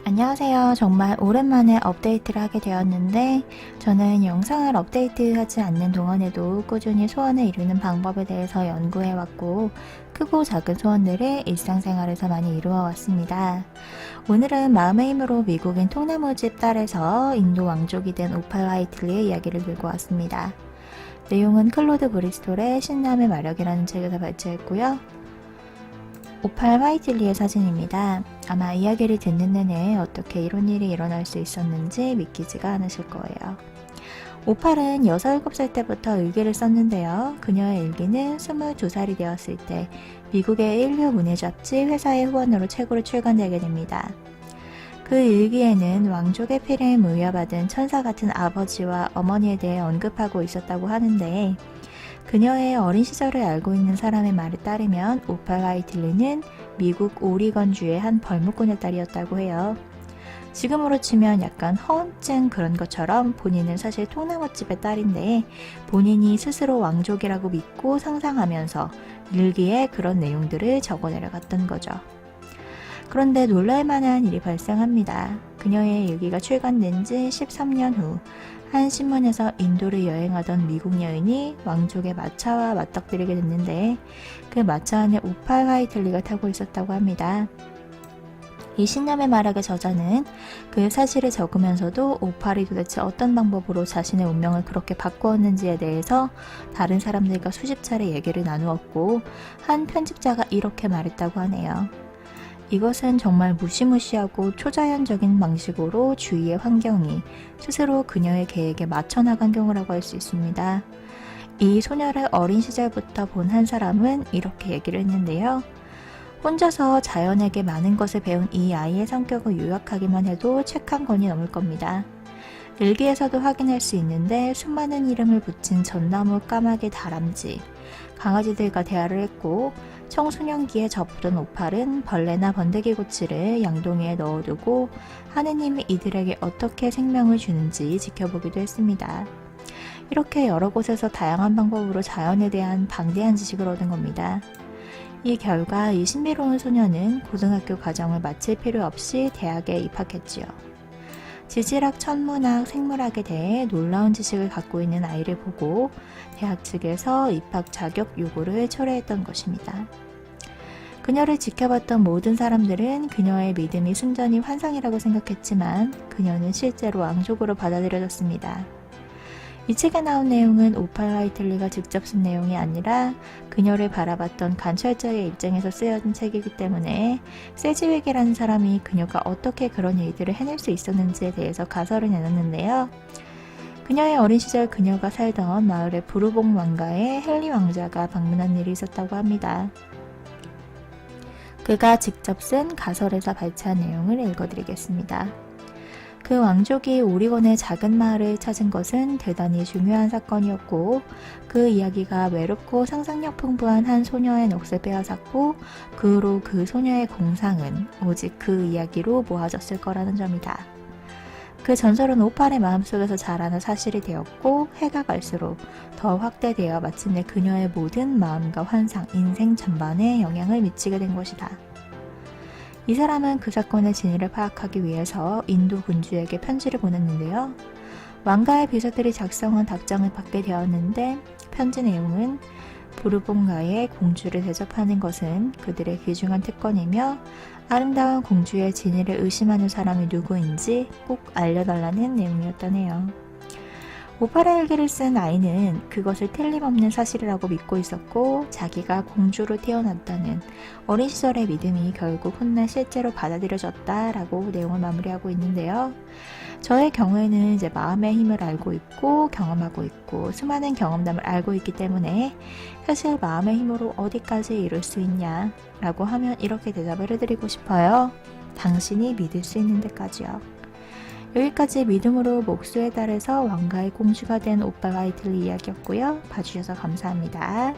안녕하세요. 정말 오랜만에 업데이트를 하게 되었는데 저는 영상을 업데이트하지 않는 동안에도 꾸준히 소원을 이루는 방법에 대해서 연구해왔고 크고 작은 소원들을 일상생활에서 많이 이루어왔습니다. 오늘은 마음의 힘으로 미국인 통나무집 딸에서 인도 왕족이 된 오팔 화이틀리의 이야기를 들고 왔습니다. 내용은 클로드 브리스톨의 신남의 마력이라는 책에서 발췌했고요. 오팔 화이틀리의 사진입니다. 아마 이야기를 듣는 내내 어떻게 이런 일이 일어날 수 있었는지 믿기지가 않으실 거예요. 오팔은 6, 7살 때부터 일기를 썼는데요. 그녀의 일기는 22살이 되었을 때 미국의 인류 문예 잡지 회사의 후원으로 책으로 출간되게 됩니다. 그 일기에는 왕족의 피를 물려받은 천사 같은 아버지와 어머니에 대해 언급하고 있었다고 하는데 그녀의 어린 시절을 알고 있는 사람의 말에 따르면 오팔 화이틀리는 미국 오리건주의 한 벌목꾼의 딸이었다고 해요. 지금으로 치면 약간 허언증 그런 것처럼 본인은 사실 통나무집의 딸인데 본인이 스스로 왕족이라고 믿고 상상하면서 일기에 그런 내용들을 적어 내려갔던 거죠. 그런데 놀랄만한 일이 발생합니다. 그녀의 일기가 출간된 지 13년 후 한 신문에서 인도를 여행하던 미국 여인이 왕족의 마차와 맞닥뜨리게 됐는데 그 마차 안에 오팔 화이틀리가 타고 있었다고 합니다. 이 신남의 말학의 저자는 그 사실을 적으면서도 오팔이 도대체 어떤 방법으로 자신의 운명을 그렇게 바꾸었는지에 대해서 다른 사람들과 수십 차례 얘기를 나누었고 한 편집자가 이렇게 말했다고 하네요. 이것은 정말 무시무시하고 초자연적인 방식으로 주위의 환경이 스스로 그녀의 계획에 맞춰 나간 경우라고 할 수 있습니다. 이 소녀를 어린 시절부터 본 한 사람은 이렇게 얘기를 했는데요. 혼자서 자연에게 많은 것을 배운 이 아이의 성격을 요약하기만 해도 책 한 권이 넘을 겁니다. 일기에서도 확인할 수 있는데 수많은 이름을 붙인 전나무 까마귀 다람쥐, 강아지들과 대화를 했고 청소년기에 접던 오팔은 벌레나 번데기 고치를 양동이에 넣어두고 하느님이 이들에게 어떻게 생명을 주는지 지켜보기도 했습니다. 이렇게 여러 곳에서 다양한 방법으로 자연에 대한 방대한 지식을 얻은 겁니다. 이 결과 이 신비로운 소녀는 고등학교 과정을 마칠 필요 없이 대학에 입학했지요. 지질학, 천문학, 생물학에 대해 놀라운 지식을 갖고 있는 아이를 보고 대학 측에서 입학 자격 요구를 철회했던 것입니다. 그녀를 지켜봤던 모든 사람들은 그녀의 믿음이 순전히 환상이라고 생각했지만 그녀는 실제로 왕족으로 받아들여졌습니다. 이 책에 나온 내용은 오팔 화이틀리가 직접 쓴 내용이 아니라 그녀를 바라봤던 관찰자의 입장에서 쓰여진 책이기 때문에 세지윅이라는 사람이 그녀가 어떻게 그런 일들을 해낼 수 있었는지에 대해서 가설을 내놨는데요. 그녀의 어린 시절 그녀가 살던 마을의 부르봉 왕가에 헨리 왕자가 방문한 일이 있었다고 합니다. 그가 직접 쓴 가설에서 발췌한 내용을 읽어드리겠습니다. 그 왕족이 오리건의 작은 마을을 찾은 것은 대단히 중요한 사건이었고 그 이야기가 외롭고 상상력 풍부한 한 소녀의 넋을 빼앗았고 그 후로 그 소녀의 공상은 오직 그 이야기로 모아졌을 거라는 점이다. 그 전설은 오팔의 마음속에서 자라는 사실이 되었고 해가 갈수록 더 확대되어 마침내 그녀의 모든 마음과 환상, 인생 전반에 영향을 미치게 된 것이다. 이 사람은 그 사건의 진위를 파악하기 위해서 인도 군주에게 편지를 보냈는데요. 왕가의 비서들이 작성한 답장을 받게 되었는데 편지 내용은 부르봉가의 공주를 대접하는 것은 그들의 귀중한 특권이며 아름다운 공주의 진위를 의심하는 사람이 누구인지 꼭 알려달라는 내용이었다네요. 오팔의 일기를 쓴 아이는 그것을 틀림없는 사실이라고 믿고 있었고 자기가 공주로 태어났다는 어린 시절의 믿음이 결국 훗날 실제로 받아들여졌다라고 내용을 마무리하고 있는데요. 저의 경우에는 이제 마음의 힘을 알고 있고 경험하고 있고 수많은 경험담을 알고 있기 때문에 사실 마음의 힘으로 어디까지 이룰 수 있냐 라고 하면 이렇게 대답을 해드리고 싶어요. 당신이 믿을 수 있는 데까지요. 여기까지 믿음으로 목수에 달해서 왕가의 공주가 된 오팔 화이틀리 이야기였고요. 봐주셔서 감사합니다.